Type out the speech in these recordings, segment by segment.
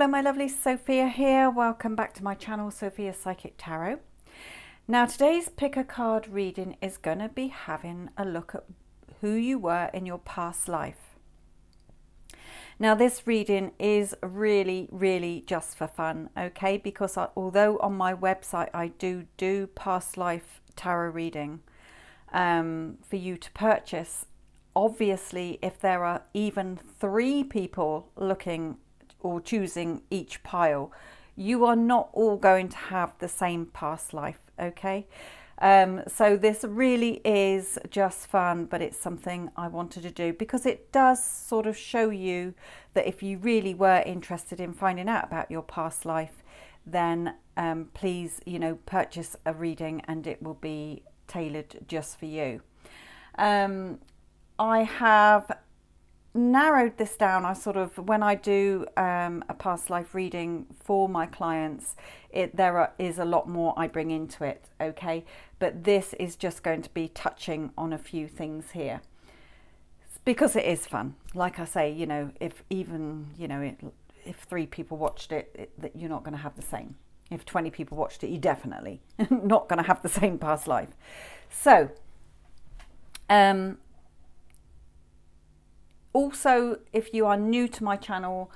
Hello my lovely, Sophia here. Welcome back to my channel, Sophia Psychic Tarot. Now today's pick a card reading is going to be having a look at who you were in your past life. Now this reading is really just for fun, okay? Because although on my website I do past life tarot reading for you to purchase, obviously if there are even 3 people looking or choosing each pile, you are not all going to have the same past life, okay? So this really is just fun, but it's something I wanted to do because it does sort of show you that if you really were interested in finding out about your past life, then please, purchase a reading and it will be tailored just for you. I have narrowed this down. When I do a past life reading for my clients, there is a lot more I bring into it, okay? But this is just going to be touching on a few things here because it is fun. Like I say, if 3 people watched it, that you're not going to have the same. If 20 people watched it, you're definitely not going to have the same past life. So, also, if you are new to my channel,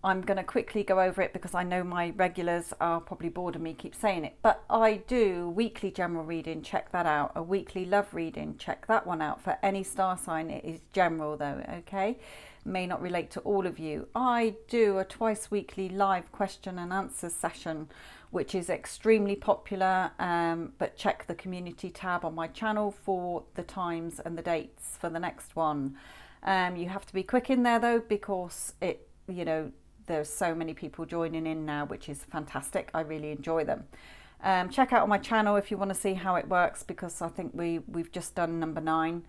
I'm going to quickly go over it because I know my regulars are probably bored of me keep saying it. But I do weekly general reading, check that out. A weekly love reading, check that one out. For any star sign, it is general though, okay? May not relate to all of you. I do a twice weekly live question and answer session, which is extremely popular, but check the community tab on my channel for the times and the dates for the next one. You have to be quick in there though, because there's so many people joining in now, which is fantastic. I really enjoy them. Check out on my channel if you want to see how it works, because I think we've just done number 9.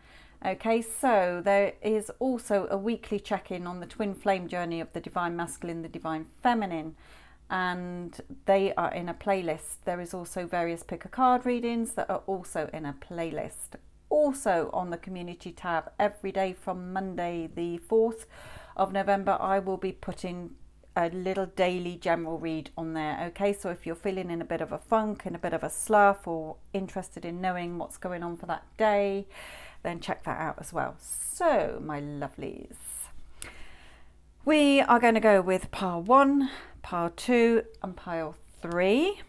Okay, so there is also a weekly check-in on the twin flame journey of the divine masculine, the divine feminine, and they are in a playlist. There is also various pick a card readings that are also in a playlist. Also on the community tab, every day from Monday the 4th of November, I will be putting a little daily general read on there, okay? So if you're feeling in a bit of a funk and a bit of a slough, or interested in knowing what's going on for that day, then check that out as well. So my lovelies, we are going to go with pile 1, pile 2 and pile 3.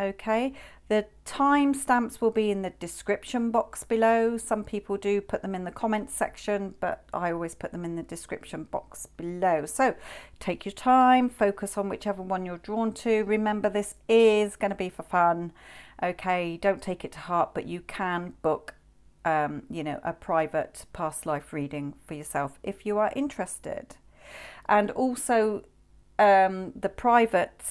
Okay, the timestamps will be in the description box below. Some people do put them in the comments section, but I always put them in the description box below. So take your time, focus on whichever one you're drawn to. Remember, this is going to be for fun. Okay, don't take it to heart, but you can book a private past life reading for yourself if you are interested. And also the private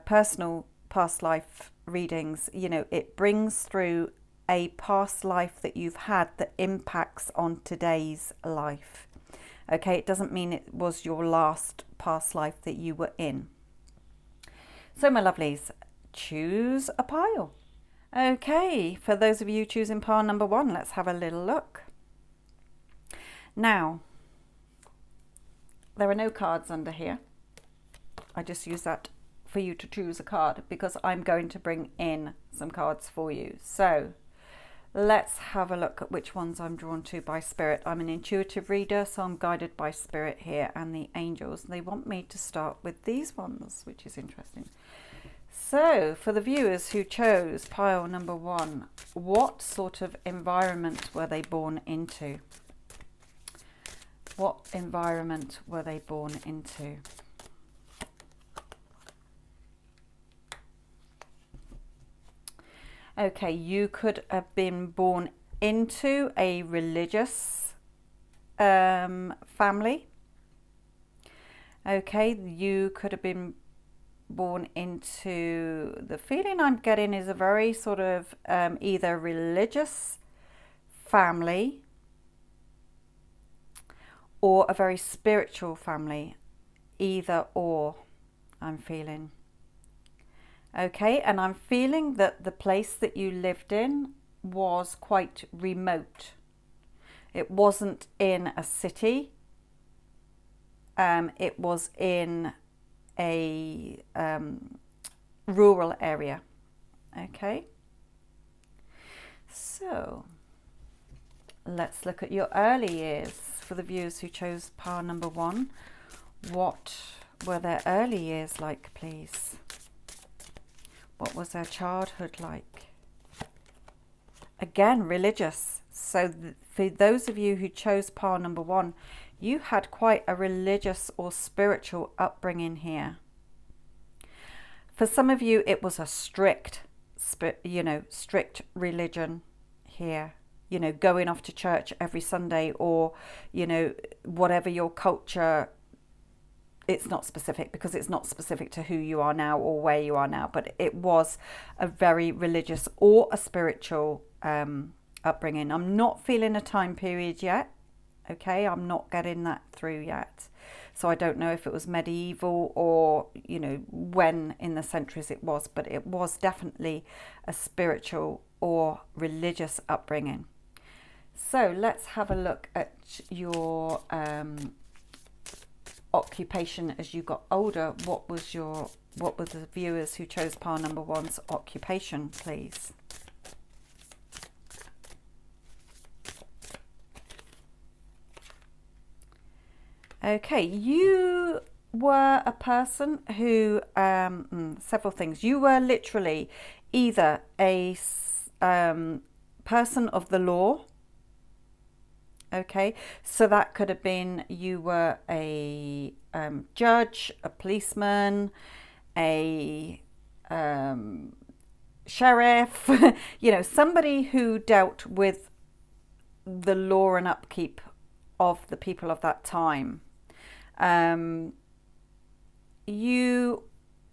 personal past life readings, it brings through a past life that you've had that impacts on today's life. Okay, it doesn't mean it was your last past life that you were in. So my lovelies, choose a pile. Okay, for those of you choosing pile number 1, let's have a little look. Now, there are no cards under here. I just use that for you to choose a card because I'm going to bring in some cards for you. So let's have a look at which ones I'm drawn to by spirit. I'm an intuitive reader, so I'm guided by spirit here and the angels. They want me to start with these ones, which is interesting. So for the viewers who chose pile number 1, what sort of environment were they born into? What environment were they born into? Okay, you could have been born into a religious family. Okay, you could have been born into, the feeling I'm getting is a very sort of either religious family or a very spiritual family. Either or, I'm feeling. Okay, and I'm feeling that the place that you lived in was quite remote. It wasn't in a city. it was in a rural area. Okay, so let's look at your early years for the viewers who chose pile number 1. What were their early years like, please? What was their childhood like? Again, religious. So for those of you who chose pile number 1, you had quite a religious or spiritual upbringing here. For some of you, it was a strict religion here. Going off to church every Sunday, or, whatever your culture. It's not specific, because it's not specific to who you are now or where you are now, but it was a very religious or a spiritual upbringing. I'm not feeling a time period yet. Okay, I'm not getting that through yet. So I don't know if it was medieval or, when in the centuries it was, but it was definitely a spiritual or religious upbringing. So let's have a look at your occupation as you got older. What was the viewers who chose pile number 1's occupation, please? Okay, you were a person who several things. You were literally either a person of the law. Okay, so that could have been you were a judge, a policeman, a sheriff, somebody who dealt with the law and upkeep of the people of that time. You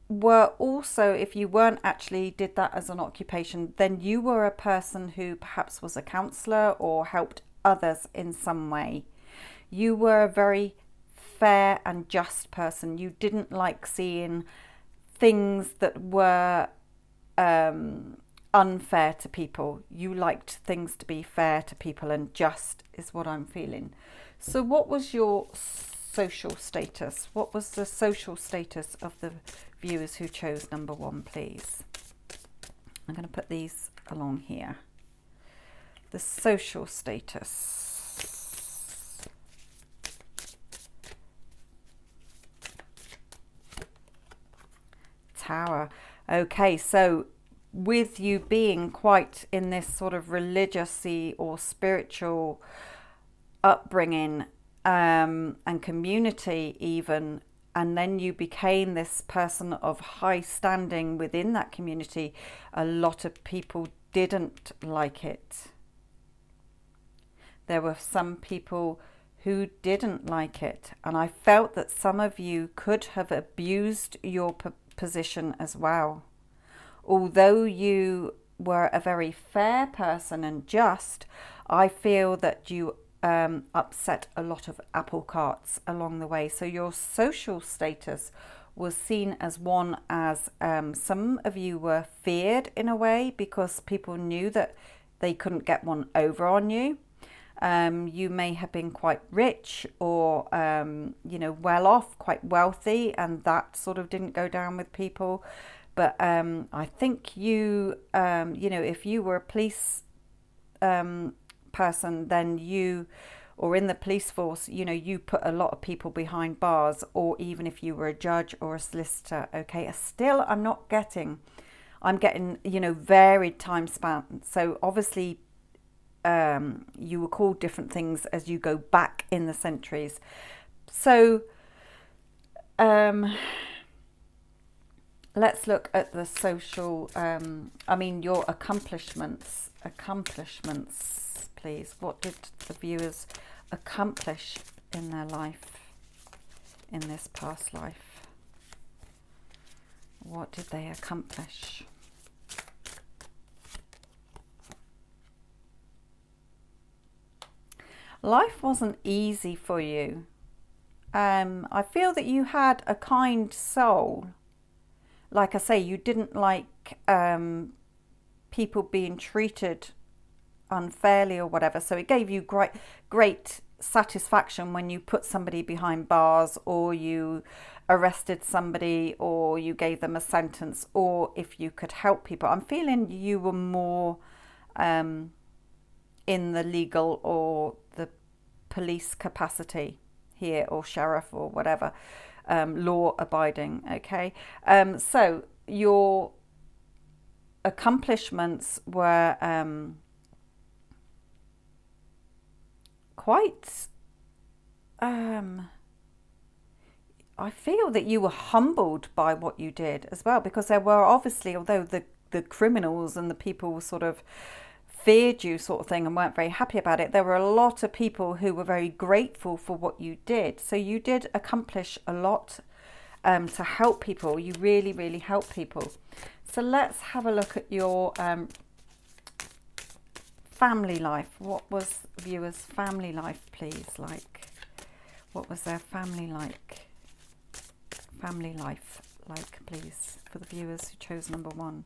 were also, if you weren't actually did that as an occupation, then you were a person who perhaps was a counsellor or helped others in some way. You were a very fair and just person. You didn't like seeing things that were unfair to people. You liked things to be fair to people, and just is what I'm feeling. So what was your social status? What was the social status of the viewers who chose number 1, please? I'm going to put these along here. The social status. Tower. Okay, so with you being quite in this sort of religious-y or spiritual upbringing and community even, and then you became this person of high standing within that community, a lot of people didn't like it. There were some people who didn't like it, and I felt that some of you could have abused your position as well. Although you were a very fair person and just, I feel that you upset a lot of apple carts along the way. So your social status was seen as one as some of you were feared in a way, because people knew that they couldn't get one over on you. You may have been quite rich or, well off, quite wealthy, and that sort of didn't go down with people. But I think you, if you were a police person, then you, or in the police force, you put a lot of people behind bars, or even if you were a judge or a solicitor. Okay, still I'm getting, varied time span. So obviously you were called different things as you go back in the centuries. So let's look at the social, your accomplishments, please. What did the viewers accomplish in their life, in this past life? What did they accomplish? Life wasn't easy for you. I feel that you had a kind soul. Like I say, you didn't like people being treated unfairly or whatever. So it gave you great satisfaction when you put somebody behind bars, or you arrested somebody, or you gave them a sentence, or if you could help people. I'm feeling you were more in the legal or the police capacity here, or sheriff or whatever, law abiding. Okay, so your accomplishments were quite I feel that you were humbled by what you did as well, because there were obviously, although the criminals and the people sort of feared you sort of thing and weren't very happy about it, there were a lot of people who were very grateful for what you did. So you did accomplish a lot to help people. You really, really helped people. So let's have a look at your family life. What was viewers' family life, please? Like, what was their family like? Family life like, please, for the viewers who chose number 1.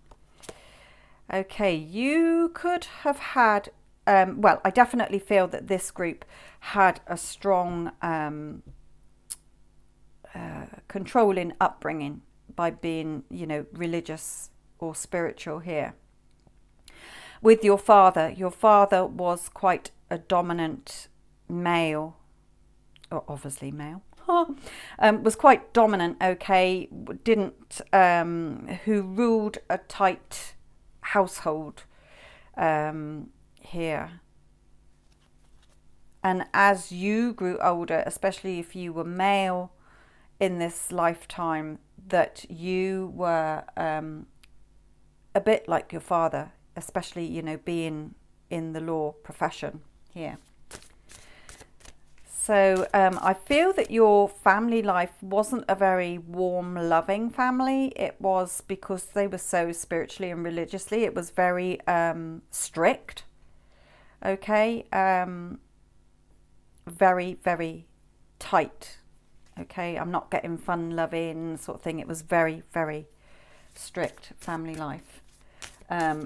Okay, you could have had, well, I definitely feel that this group had a strong controlling upbringing by being, you know, religious or spiritual here. With your father was quite a dominant male, or obviously male, was quite dominant, okay, didn't, who ruled a tight household here. And as you grew older, especially if you were male in this lifetime, that you were a bit like your father, especially, you know, being in the law profession here. So I feel that your family life wasn't a very warm, loving family. It was, because they were so spiritually and religiously, it was very strict. Okay, very, very tight. Okay, I'm not getting fun loving sort of thing. It was very, very strict family life,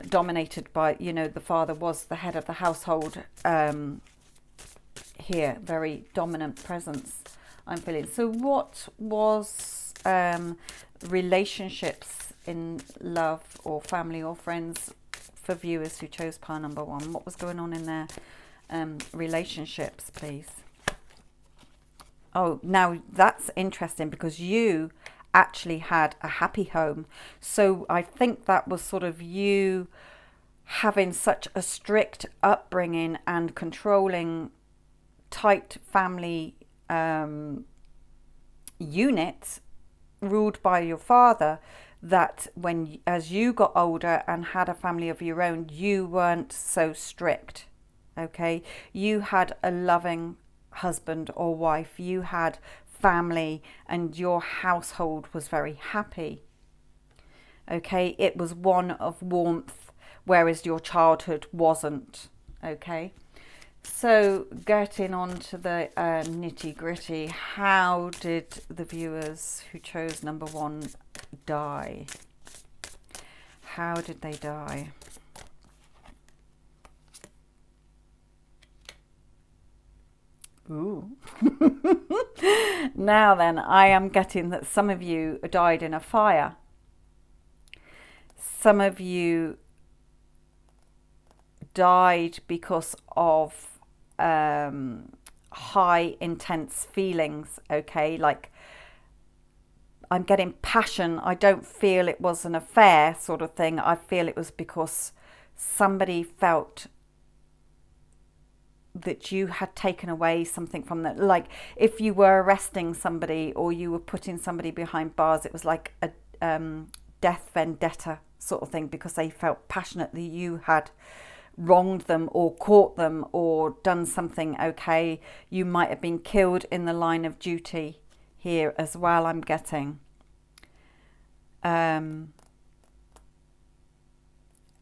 dominated by, you know, the father was the head of the household. Here, very dominant presence, I'm feeling. So what was relationships in love or family or friends for viewers who chose pile number 1? What was going on in their relationships, please? Oh, now that's interesting, because you actually had a happy home. So I think that was sort of you having such a strict upbringing and controlling tight family unit ruled by your father, that when, as you got older and had a family of your own, you weren't so strict. Okay, you had a loving husband or wife, you had family, and your household was very happy. Okay, it was one of warmth, whereas your childhood wasn't. Okay, so getting on to the nitty gritty, how did the viewers who chose number 1 die? How did they die? Ooh. Now then, I am getting that some of you died in a fire. Some of you died because of high intense feelings. Okay, like, I'm getting passion. I don't feel it was an affair sort of thing. I feel it was because somebody felt that you had taken away something from them. Like, if you were arresting somebody or you were putting somebody behind bars, it was like a death vendetta sort of thing, because they felt passionately you had wronged them or caught them or done something. Okay, you might have been killed in the line of duty here as well, I'm getting.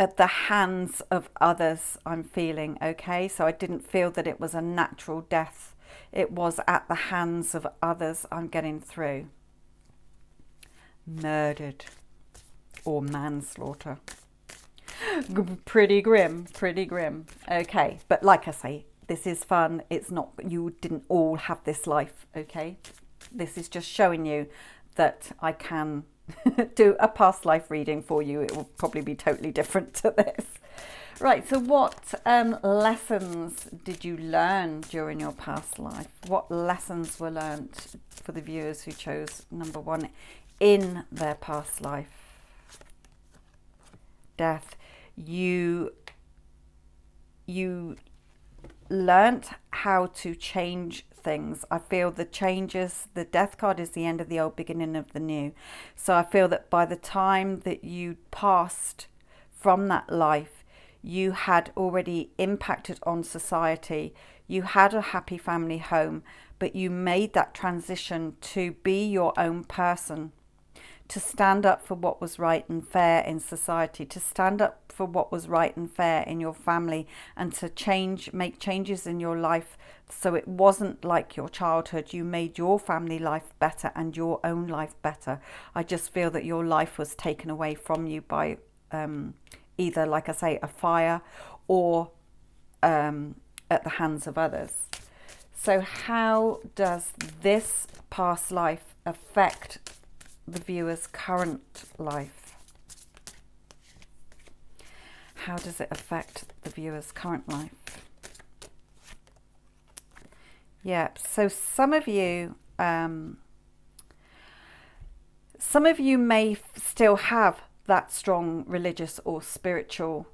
At the hands of others, I'm feeling. Okay, so I didn't feel that it was a natural death. It was at the hands of others, I'm getting through. Murdered or manslaughter. Pretty grim, pretty grim. Okay, but like I say, this is fun. It's not, you didn't all have this life, okay? This is just showing you that I can do a past life reading for you. It will probably be totally different to this. Right, so what lessons did you learn during your past life? What lessons were learnt for the viewers who chose number 1 in their past life? Death. You learnt how to change things. I feel the changes, the death card is the end of the old, beginning of the new. So I feel that by the time that you passed from that life, you had already impacted on society. You had a happy family home, but you made that transition to be your own person, to stand up for what was right and fair in society, to stand up for what was right and fair in your family, and to make changes in your life so it wasn't like your childhood. You made your family life better and your own life better. I just feel that your life was taken away from you by either, like I say, a fire or at the hands of others. So how does this past life affect the viewer's current life? How does it affect the viewer's current life? Yeah, so some of you may still have that strong religious or spiritual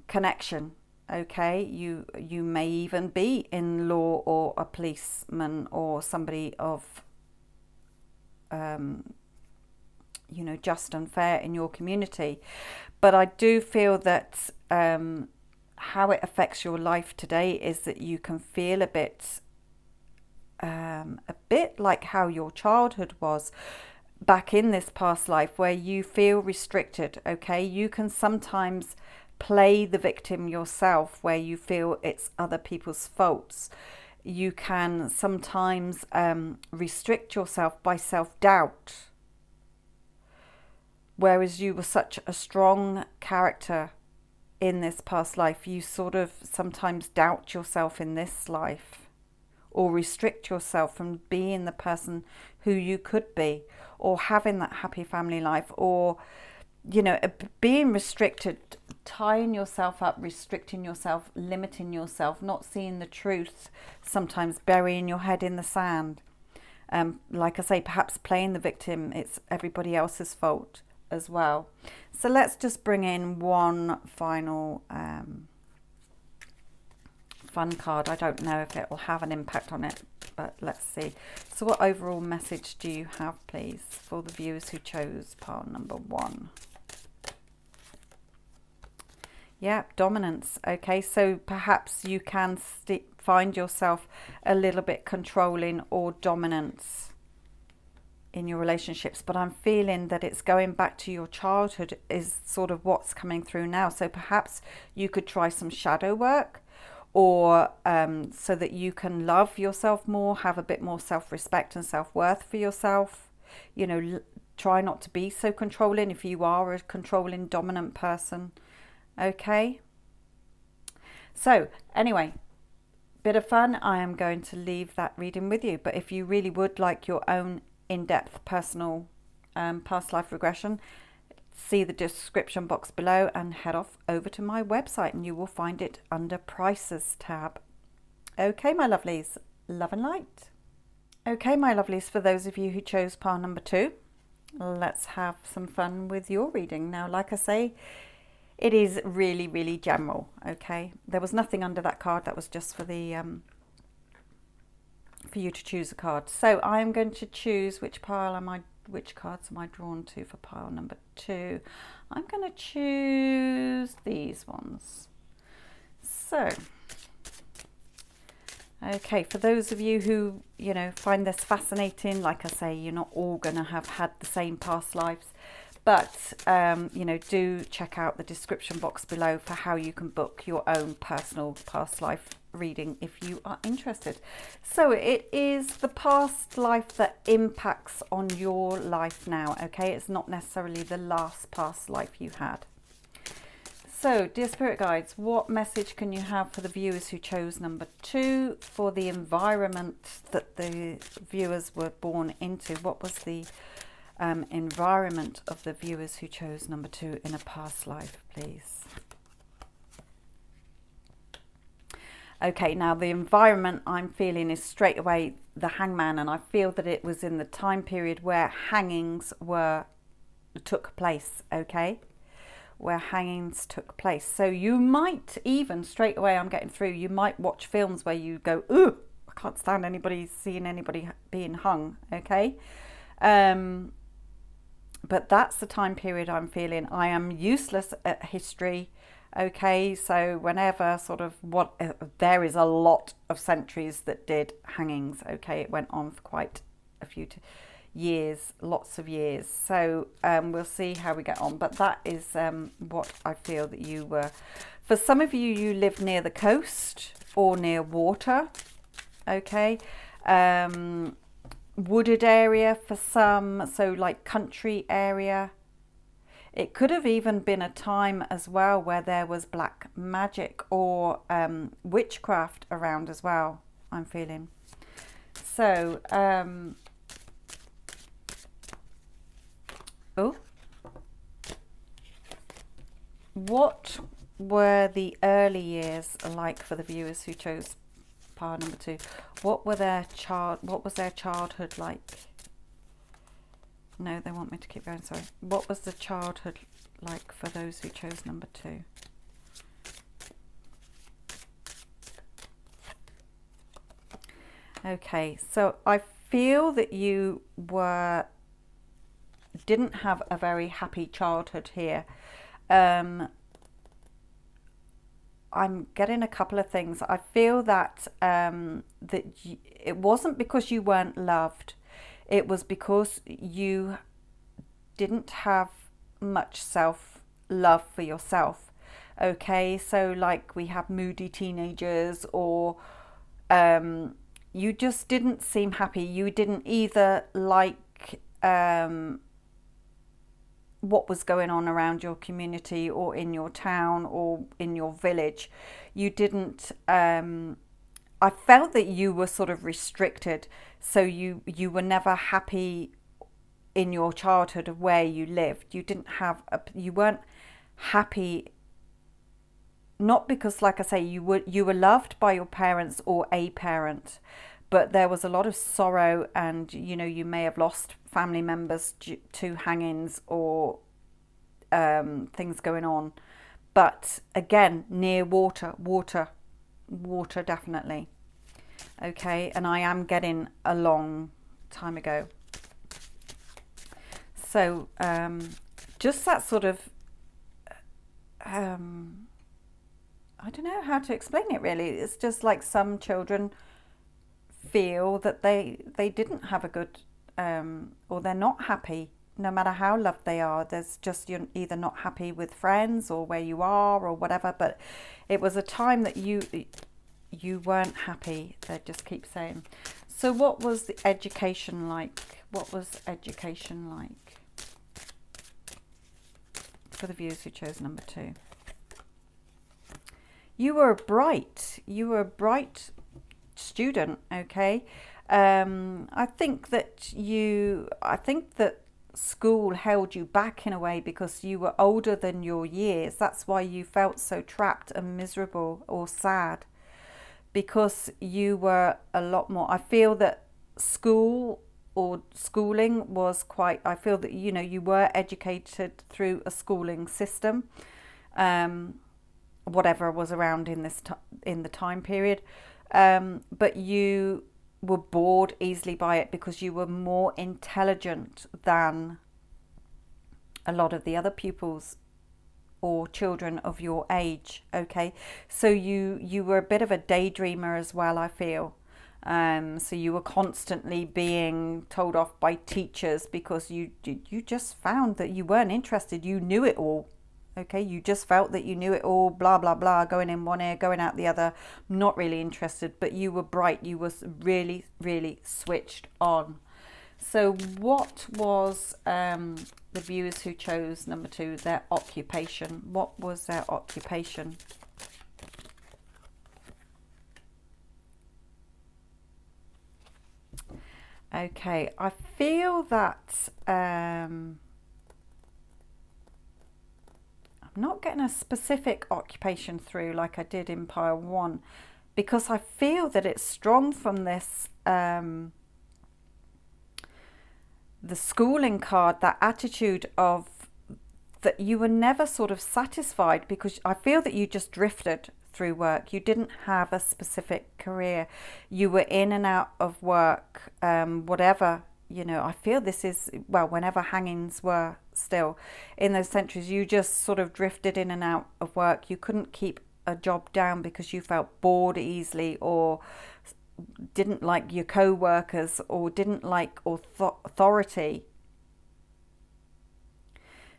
connection. Okay, you may even be in law or a policeman or somebody of just and fair in your community. But I do feel that how it affects your life today is that you can feel a bit like how your childhood was back in this past life, where you feel restricted. Okay, you can sometimes play the victim yourself, where you feel it's other people's faults. You can sometimes restrict yourself by self-doubt, whereas you were such a strong character in this past life. You sort of sometimes doubt yourself in this life, or restrict yourself from being the person who you could be, or having that happy family life, or being restricted, tying yourself up, restricting yourself, limiting yourself, not seeing the truth, sometimes burying your head in the sand. Like I say, perhaps playing the victim, it's everybody else's fault as well. So let's just bring in one final fun card. I don't know if it will have an impact on it, but let's see. So what overall message do you have, please, for the viewers who chose pile number 1? Yeah, dominance. Okay, so perhaps you can find yourself a little bit controlling or dominant in your relationships, but I'm feeling that it's going back to your childhood is sort of what's coming through now. So perhaps you could try some shadow work, or so that you can love yourself more, have a bit more self-respect and self-worth for yourself. Try not to be so controlling if you are a controlling, dominant person. Okay, so anyway, bit of fun. I am going to leave that reading with you, but if you really would like your own in-depth personal past life regression, see the description box below and head off over to my website and you will find it under prices tab. Okay, my lovelies, love and light. Okay, my lovelies, for those of you who chose pile number 2, let's have some fun with your reading. Now, like I say, it is really, really general. Okay, there was nothing under that card. That was just for the for you to choose a card. So I'm going to choose which cards am I drawn to for pile number 2. I'm going to choose these ones. So, okay, for those of you who find this fascinating, like I say, you're not all going to have had the same past lives. But, do check out the description box below for how you can book your own personal past life reading if you are interested. So it is the past life that impacts on your life now, okay? It's not necessarily the last past life you had. So, dear spirit guides, what message can you have for the viewers who chose number 2 for the environment that the viewers were born into? What was the environment of the viewers who chose number 2 in a past life, please? Okay, now the environment I'm feeling is straight away the hangman, and I feel that it was in the time period where hangings took place, okay? Where hangings took place. So you might even, straight away I'm getting through, you might watch films where you go, ooh, I can't stand seeing anybody being hung, okay? But that's the time period I'm feeling. I am useless at history, okay? So whenever there is a lot of centuries that did hangings, okay? It went on for quite a few years, lots of years. So we'll see how we get on. But that is what I feel that you were. For some of you, you live near the coast or near water, okay? Wooded area for some, so like country area. It could have even been a time as well where there was black magic or witchcraft around as well, I'm feeling. So, what were the early years like for the viewers who chose pile number 2? What was their childhood like? No, they want me to keep going, sorry. What was the childhood like for those who chose number 2? Okay, so I feel that you didn't have a very happy childhood here. I'm getting a couple of things. I feel that it wasn't because you weren't loved. It was because you didn't have much self-love for yourself. Okay, so like we have moody teenagers, or you just didn't seem happy. You didn't either like what was going on around your community or in your town or in your village. You didn't, I felt that you were sort of restricted. So you were never happy in your childhood of where you lived. You you weren't happy, not because, like I say, you were loved by your parents or a parent, but there was a lot of sorrow, and you may have lost family members to hangings or things going on. But again, near water definitely. Okay, and I am getting a long time ago. So just that sort of I don't know how to explain it really. It's just like some children feel that they didn't have a good or they're not happy no matter how loved they are. There's just, you're either not happy with friends or where you are or whatever. But it was a time that you weren't happy. They just keep saying. So what was the education like? What was education like for the viewers who chose number 2? You were bright. You were a bright student, okay? I think that school held you back in a way because you were older than your years. That's why you felt so trapped and miserable or sad, because you were a lot more. I feel that school or schooling was quite, I feel that you were educated through a schooling system, whatever was around in the time period, but you were bored easily by it because you were more intelligent than a lot of the other pupils or children of your age. Okay, so you were a bit of a daydreamer as well, I feel. So you were constantly being told off by teachers because you just found that you weren't interested. You knew it all. Okay, you just felt that you knew it all, blah, blah, blah, going in one ear, going out the other, not really interested, but you were bright. You were really, really switched on. So what was the viewers who chose number 2, their occupation. What was their occupation? Okay, I feel that I'm not getting a specific occupation through like I did in pile 1, because I feel that it's strong from this the schooling card, that attitude of that you were never sort of satisfied, because I feel that you just drifted through work. You didn't have a specific career. You were in and out of work, whatever, you know. I feel this is, well, whenever hangings were still in those centuries, you just sort of drifted in and out of work. You couldn't keep a job down because you felt bored easily, or didn't like your co-workers, or didn't like authority.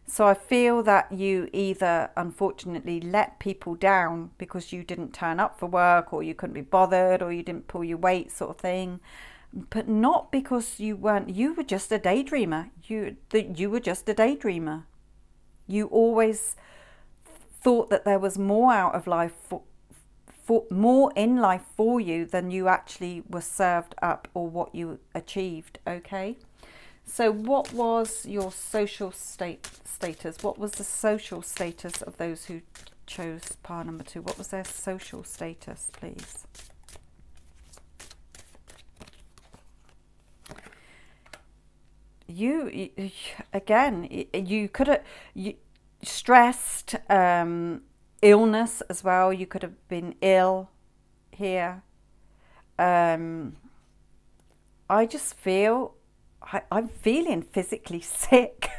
So I feel that you either unfortunately let people down because you didn't turn up for work, or you couldn't be bothered, or you didn't pull your weight, sort of thing, but not because you weren't. You were just a daydreamer. You were just a daydreamer. You always thought that there was more out of life, more in life for you than you actually were served up, or what you achieved. Okay, so what was your social status? What was the social status of those who chose pile number 2? What was their social status, please? You again, you could have stressed, illness as well. You could have been ill here. I just feel I'm feeling physically sick.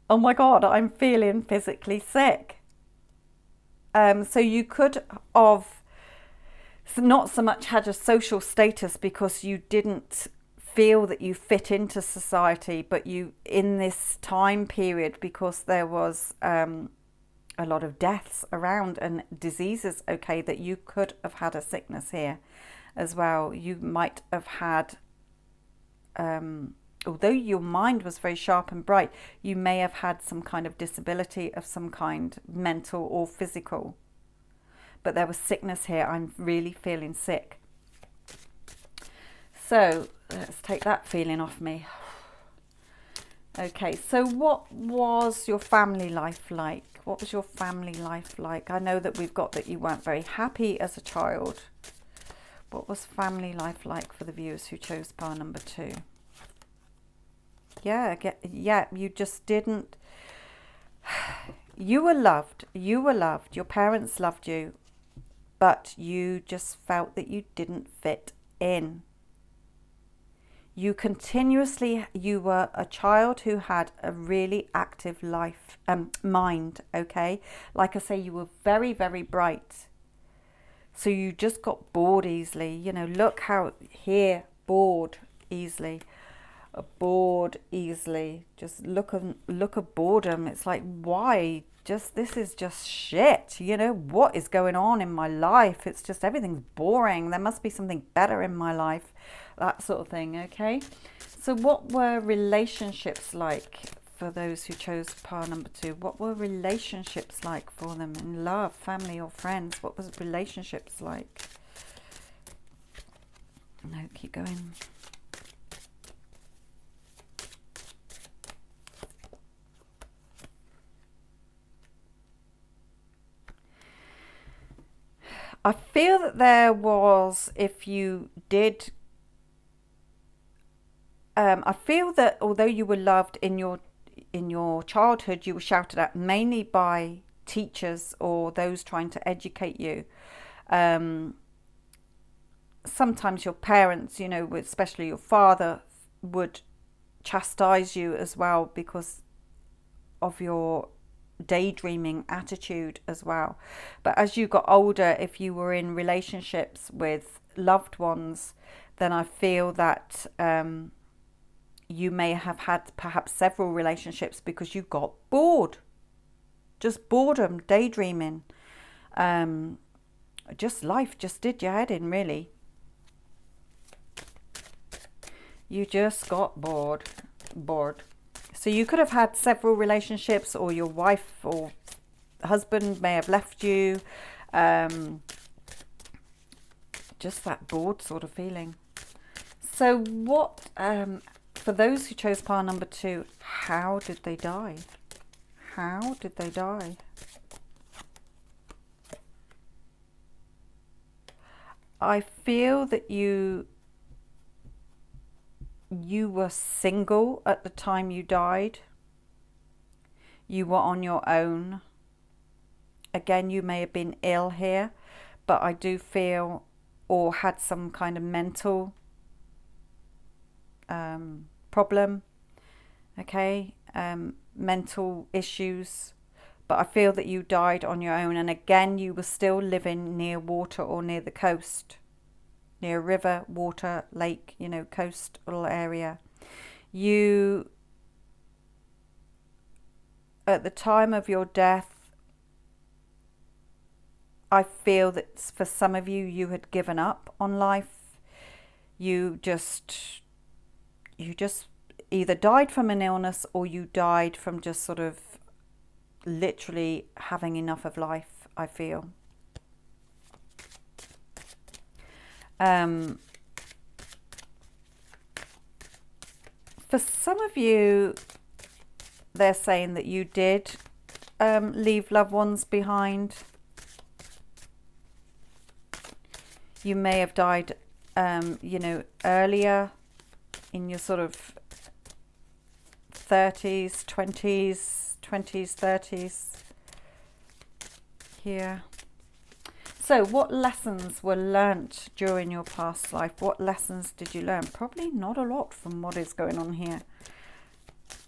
Oh my God, I'm feeling physically sick. So you could have not so much had a social status because you didn't feel that you fit into society, but you, in this time period, because there was a lot of deaths around and diseases, okay, that you could have had a sickness here as well. You might have had, although your mind was very sharp and bright, you may have had some kind of disability of some kind, mental or physical. But there was sickness here. I'm really feeling sick. So let's take that feeling off me. Okay, so what was your family life like? What was your family life like? I know that we've got that you weren't very happy as a child. What was family life like for the viewers who chose pile number 2? Yeah, you just didn't. You were loved. You were loved. Your parents loved you, but you just felt that you didn't fit in. You were a child who had a really active mind, okay? Like I say, you were very, very bright. So you just got bored easily. You know, look how here, bored easily. Bored easily. Just look at boredom. It's like, why? This is just shit. You know, what is going on in my life? It's just, everything's boring. There must be something better in my life. That sort of thing, okay? So what were relationships like for those who chose pile number 2? What were relationships like for them in love, family or friends? What was relationships like? No, keep going. I feel that there was, if you did, I feel that although you were loved in your childhood, you were shouted at mainly by teachers or those trying to educate you. Sometimes your parents, you know, especially your father, would chastise you as well because of your daydreaming attitude as well. But as you got older, if you were in relationships with loved ones, then I feel that you may have had perhaps several relationships because you got bored. Just boredom, daydreaming. Just life just did your head in, really. You just got bored. So you could have had several relationships, or your wife or husband may have left you. Just that bored sort of feeling. So what, for those who chose pile number 2, how did they die? How did they die? I feel that you were single at the time you died. You were on your own. Again, you may have been ill here, but I do feel, or had some kind of mental problem, okay, mental issues, but I feel that you died on your own. And again, you were still living near water or near the coast, near a river, water, lake, you know, coastal area. You, at the time of your death, I feel that for some of you, you had given up on life. You just either died from an illness, or you died from just sort of literally having enough of life, I feel. For some of you, they're saying that you did leave loved ones behind. You may have died, you know, earlier in your sort of 30s, 20s, 30s here. So what lessons were learnt during your past life? What lessons did you learn? Probably not a lot from what is going on here.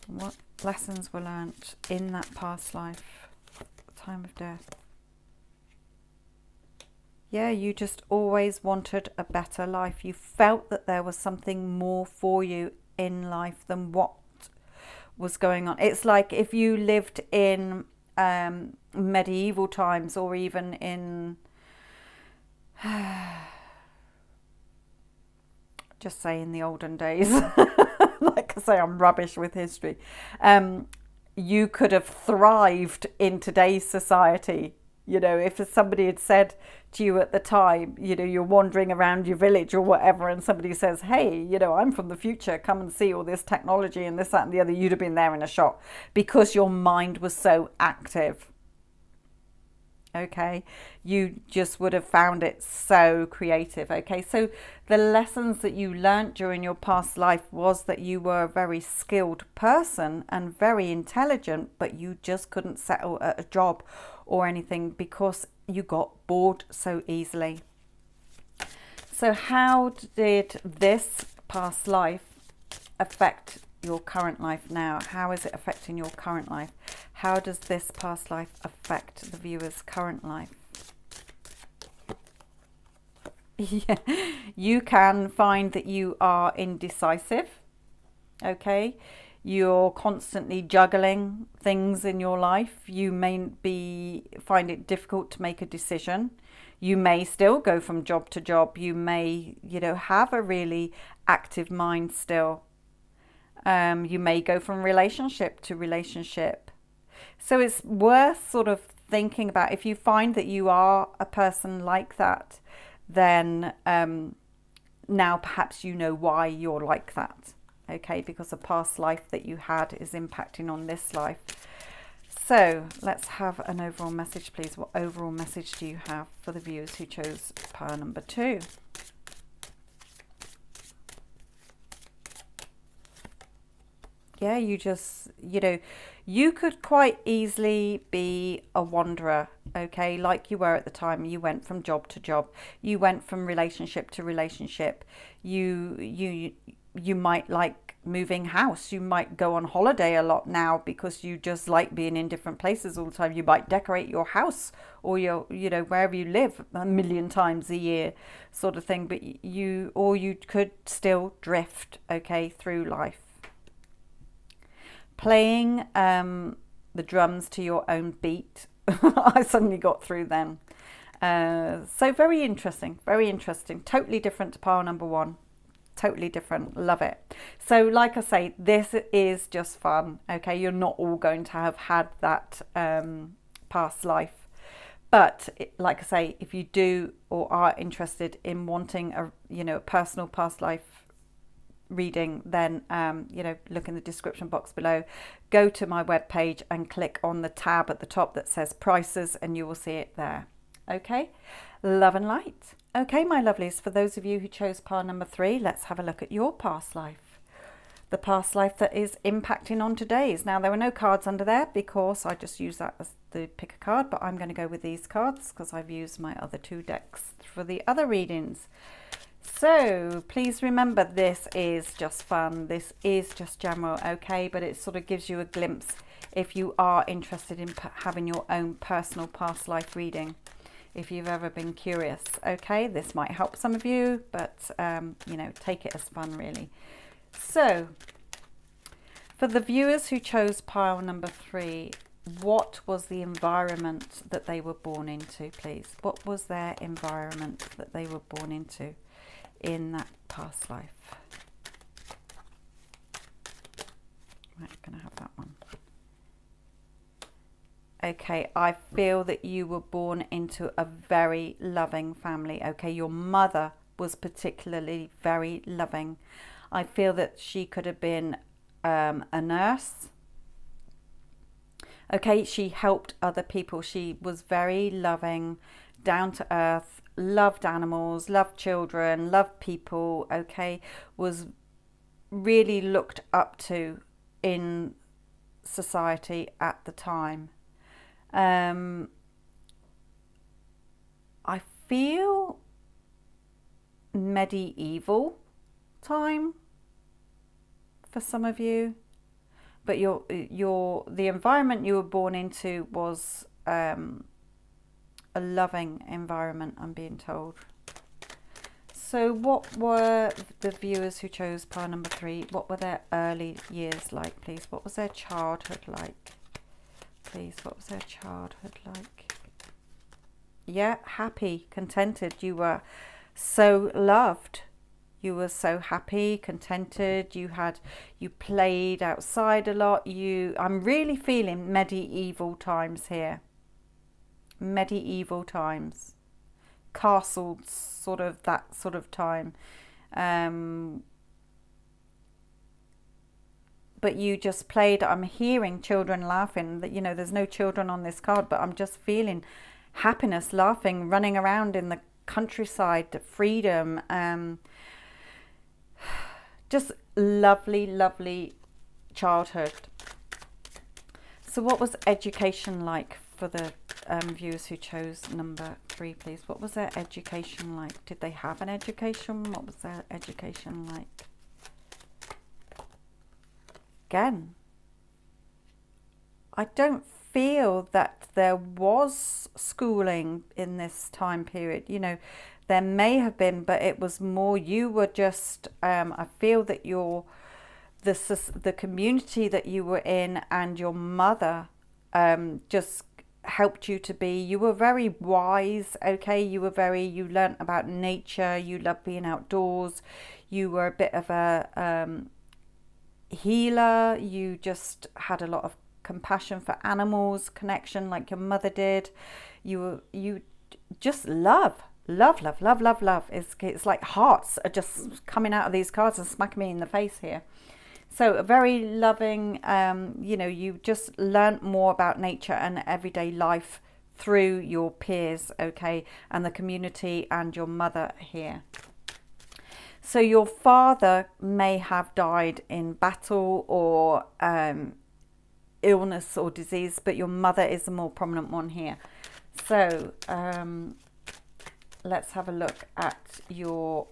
What lessons were learnt in that past life, time of death? Yeah, you just always wanted a better life. You felt that there was something more for you in life than what was going on. It's like if you lived in medieval times, or even in, just say in the olden days, like I say, I'm rubbish with history. You could have thrived in today's society. You know, if somebody had said to you at the time, you know, you're wandering around your village or whatever, and somebody says, hey, you know, I'm from the future, come and see all this technology and this, that and the other, you'd have been there in a shot, because your mind was so active. Okay, you just would have found it so creative. Okay, so the lessons that you learnt during your past life was that you were a very skilled person and very intelligent, but you just couldn't settle at a job or anything because you got bored so easily. So how did this past life affect your current life now? How is it affecting your current life? How does this past life affect the viewer's current life? Yeah, you can find that you are indecisive. Okay, you're constantly juggling things in your life. You may find it difficult to make a decision. You may still go from job to job. You may, you know, have a really active mind still. You may go from relationship to relationship. So it's worth sort of thinking about, if you find that you are a person like that, then now perhaps you know why you're like that. Okay, because a past life that you had is impacting on this life. So let's have an overall message, please. What overall message do you have for the viewers who chose pile number 2? Yeah, you just, you know, you could quite easily be a wanderer, okay, like you were at the time. You went from job to job. You went from relationship to relationship. You might like moving house. You might go on holiday a lot now because you just like being in different places all the time. You might decorate your house or your, you know, wherever you live 1,000,000 times a year sort of thing. But you could still drift, okay, through life. Playing the drums to your own beat. I suddenly got through then. So very interesting, very interesting. Totally different to pile number 1. totally different. Love it. So like I say, this is just fun. Okay, you're not all going to have had that past life, but like I say, if you do or are interested in wanting a a personal past life reading, then look in the description box below, go to my webpage and click on the tab at the top that says prices, and you will see it there. Okay, love and light. Okay, my lovelies, for those of you who chose pile number 3, let's have a look at your past life, the past life that is impacting on today's. Now, there were no cards under there because I just use that as the pick a card, but I'm going to go with these cards because I've used my other 2 decks for the other readings. So please remember, this is just fun, this is just general, okay, but it sort of gives you a glimpse if you are interested in having your own personal past life reading, if you've ever been curious. Okay, this might help some of you, but take it as fun, really. So for the viewers who chose pile number 3, what was the environment that they were born into, please? What was their environment that they were born into in that past life? Right, gonna have that one. Okay, I feel that you were born into a very loving family. Okay, your mother was particularly very loving. I feel that she could have been a nurse. Okay, she helped other people. She was very loving, down to earth, loved animals, loved children, loved people. Okay, was really looked up to in society at the time. I feel medieval time for some of you, but the environment you were born into was a loving environment, I'm being told. So what were the viewers who chose pile number 3, what were their early years like, please? What was their childhood like? Please, what was their childhood like? Yeah, happy, contented. You were so loved. You were so happy, contented. You played outside a lot. I'm really feeling medieval times here. Medieval times. Castles, sort of that sort of time. But you just played. I'm hearing children laughing. That there's no children on this card, but I'm just feeling happiness, laughing, running around in the countryside, freedom. Just lovely, lovely childhood. So what was education like for the viewers who chose number 3, please? What was their education like? Did they have an education? What was their education like? Again, I don't feel that there was schooling in this time period. There may have been, but it was more, you were just, I feel that the community that you were in and your mother just helped you to be, you were very wise, okay? You learnt about nature, you loved being outdoors, you were a bit of a healer, you just had a lot of compassion for animals, connection like your mother did. You just love. It's like hearts are just coming out of these cards and smacking me in the face here. So a very loving, you just learnt more about nature and everyday life through your peers, okay, and the community and your mother here. So your father may have died in battle or illness or disease, but your mother is the more prominent one here. So let's have a look at your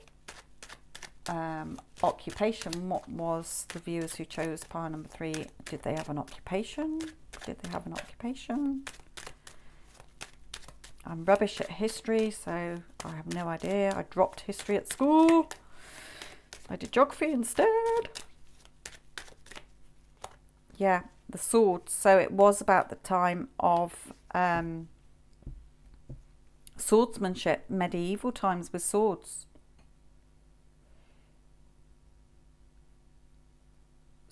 occupation. What was the viewers who chose pile number 3? Did they have an occupation? I'm rubbish at history, so I have no idea. I dropped history at school. I did geography instead. Yeah, the swords. So it was about the time of swordsmanship, medieval times with swords.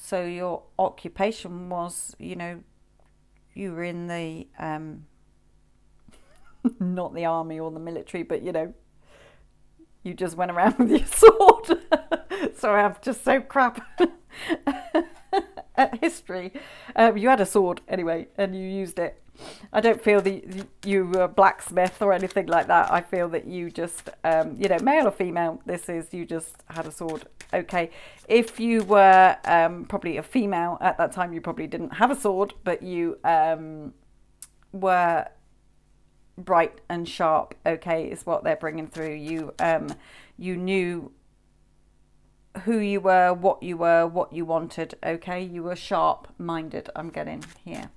So your occupation was, you know, you were in the, not the army or the military, but, you know, you just went around with your sword. Sorry, I'm just so crap at history. You had a sword anyway, and you used it. I don't feel that you were a blacksmith or anything like that. I feel that you just, you know, male or female, you just had a sword. Okay. If you were probably a female at that time, you probably didn't have a sword, but you were bright and sharp. Okay, is what they're bringing through. You knew who you were, what you wanted. Okay, you were sharp-minded. I'm getting here.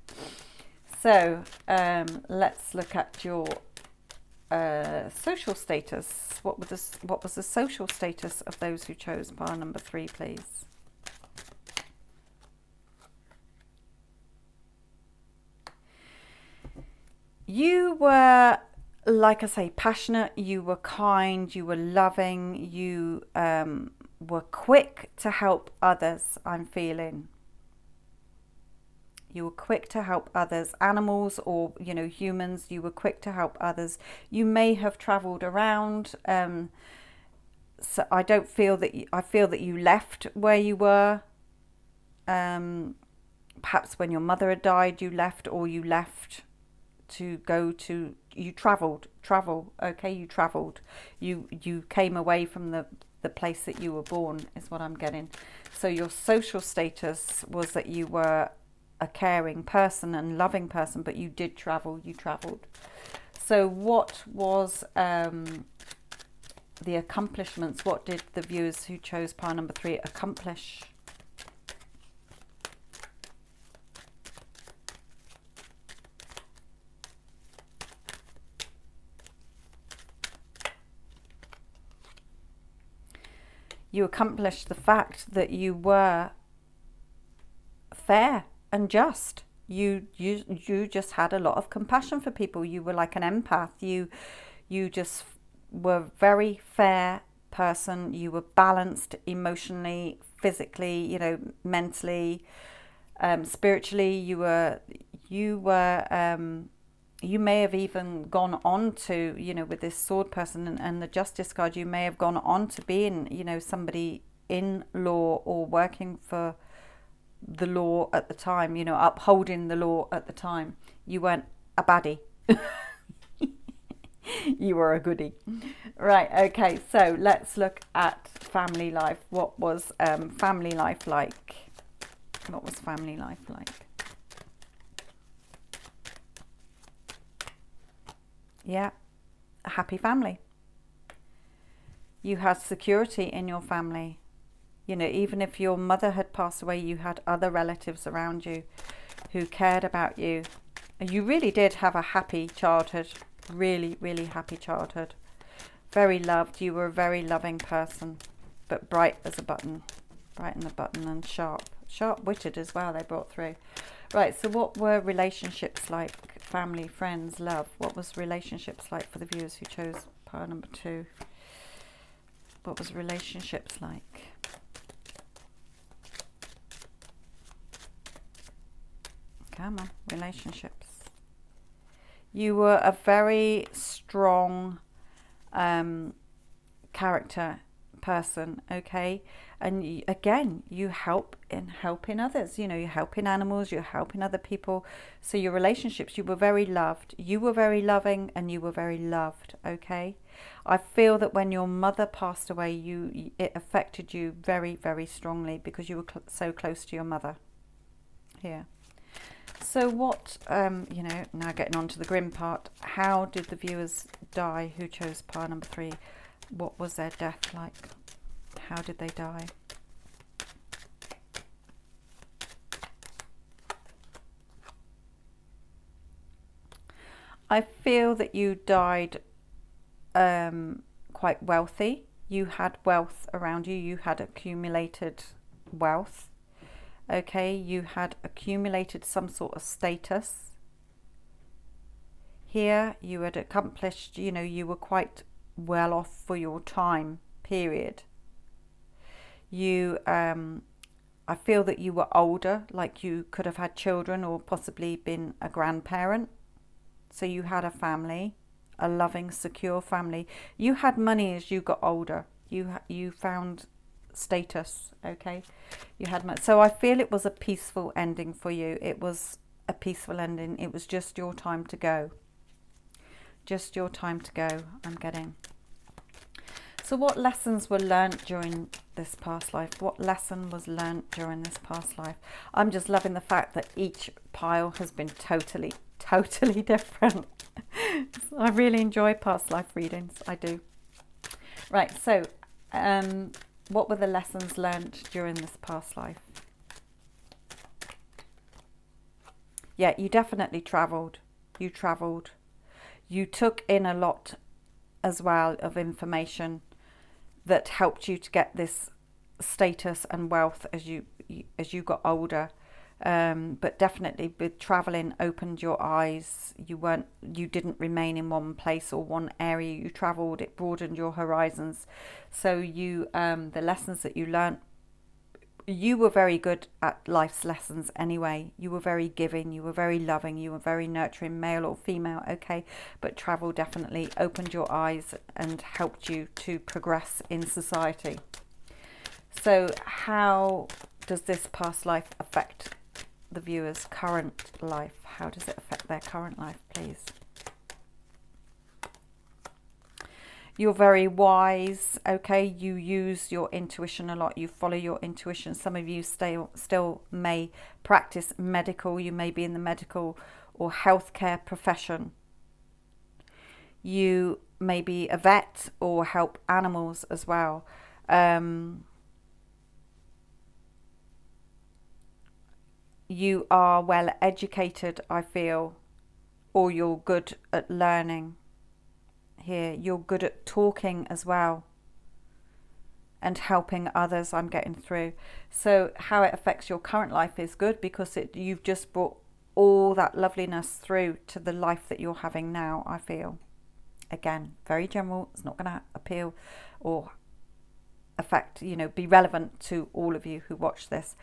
So let's look at your social status. What was the social status of those who chose pile number 3, please? You were, like I say, passionate. You were kind. You were loving. You were quick to help others. I'm feeling. You were quick to help others, animals or, you know, humans. You were quick to help others. You may have travelled around. So I don't feel that. I feel that you left where you were. Perhaps when your mother had died, you left, or you left to go to. You travelled. Okay, you travelled. You came away from the place that you were born. Is what I'm getting. So your social status was that you were a caring person and loving person, but you did travel. You travelled. So what was the accomplishments? What did the viewers who chose pile number 3 accomplish? You accomplished the fact that you were fair and just. You just had a lot of compassion for people. You were like an empath. You just were very fair person. You were balanced emotionally, physically, you know, mentally, spiritually. You may have even gone on to, you know, with this sword person and the justice card, you may have gone on to being, you know, somebody in law or working for the law at the time, you know, upholding the law at the time. You weren't a baddie. You were a goodie. Right, okay, so let's look at family life. What was family life like? What was family life like? Yeah, a happy family. You had security in your family. You know, even if your mother had passed away, you had other relatives around you who cared about you. You really did have a happy childhood. Really, really happy childhood. Very loved. You were a very loving person, but bright as a button. Bright in the button and sharp. Sharp-witted as well, they brought through. Right, so what were relationships like? Family, friends, love. What was relationships like for the viewers who chose pile number 2? What was relationships like? Come on, relationships. You were a very strong character person, okay? And again, you help in helping others. You know, you're helping animals, you're helping other people. So your relationships, you were very loved. You were very loving and you were very loved, okay? I feel that when your mother passed away, it affected you very, very strongly because you were so close to your mother. Here. So what, you know, now getting on to the grim part, how did the viewers die who chose pile number 3? What was their death like? How did they die? I feel that you died quite wealthy. You had wealth around you. You had accumulated wealth. Okay, you had accumulated some sort of status. Here you had accomplished, you know, you were quite well off for your time period. You, I I feel that you were older, like you could have had children or possibly been a grandparent. So you had a family, a loving, secure family. You had money as you got older. You found status, okay? You had money. So I feel it was a peaceful ending for you. It was a peaceful ending. It was just your time to go. Just your time to go, I'm getting. So what lessons were learnt during this past life? What lesson was learnt during this past life? I'm just loving the fact that each pile has been totally different. I really enjoy past life readings. I do. Right, so what were the lessons learnt during this past life? Yeah, you definitely travelled. You travelled. You took in a lot as well of information that helped you to get this status and wealth as you got older. But definitely with traveling opened your eyes. You didn't remain in one place or one area. You traveled. It broadened your horizons. So the lessons that you learnt, you were very good at life's lessons anyway. You were very giving, you were very loving, you were very nurturing, male or female, okay? But travel definitely opened your eyes and helped you to progress in society. So how does this past life affect the viewer's current life? How does it affect their current life, please? You're very wise, okay? You use your intuition a lot. You follow your intuition. Some of you still may practice medical. You may be in the medical or healthcare profession. You may be a vet or help animals as well. You are well educated, I feel, or you're good at learning. Here, you're good at talking as well and helping others, I'm getting through. So how it affects your current life is good, because you've just brought all that loveliness through to the life that you're having now, I feel. Again, very general. It's not going to appeal or affect, be relevant to all of you who watch this,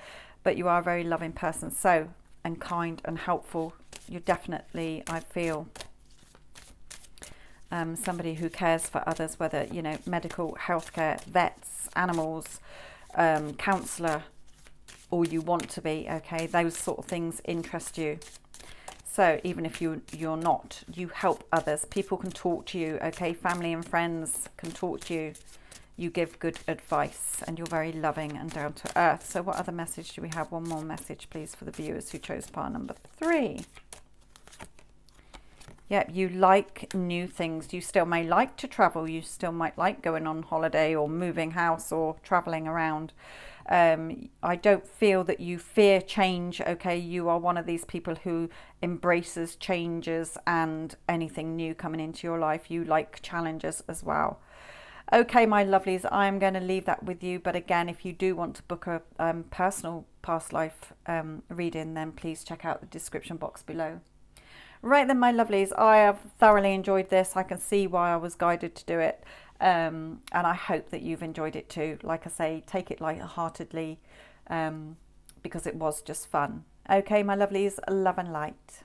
but you are a very loving person, so, and kind and helpful. You're definitely, I feel, somebody who cares for others, whether, medical, healthcare, vets, animals, counsellor, or you want to be, okay? Those sort of things interest you. So even if you're not, you help others. People can talk to you, okay? Family and friends can talk to you. You give good advice, and you're very loving and down to earth. So what other message do we have? One more message, please, for the viewers who chose pile number 3. Yep, you like new things. You still may like to travel. You still might like going on holiday or moving house or traveling around. I don't feel that you fear change, okay? You are one of these people who embraces changes and anything new coming into your life. You like challenges as well. Okay, my lovelies, I'm going to leave that with you. But again, if you do want to book a personal past life reading, then please check out the description box below. Right then, my lovelies, I have thoroughly enjoyed this. I can see why I was guided to do it. And I hope that you've enjoyed it too. Like I say, take it lightheartedly because it was just fun. Okay, my lovelies, love and light.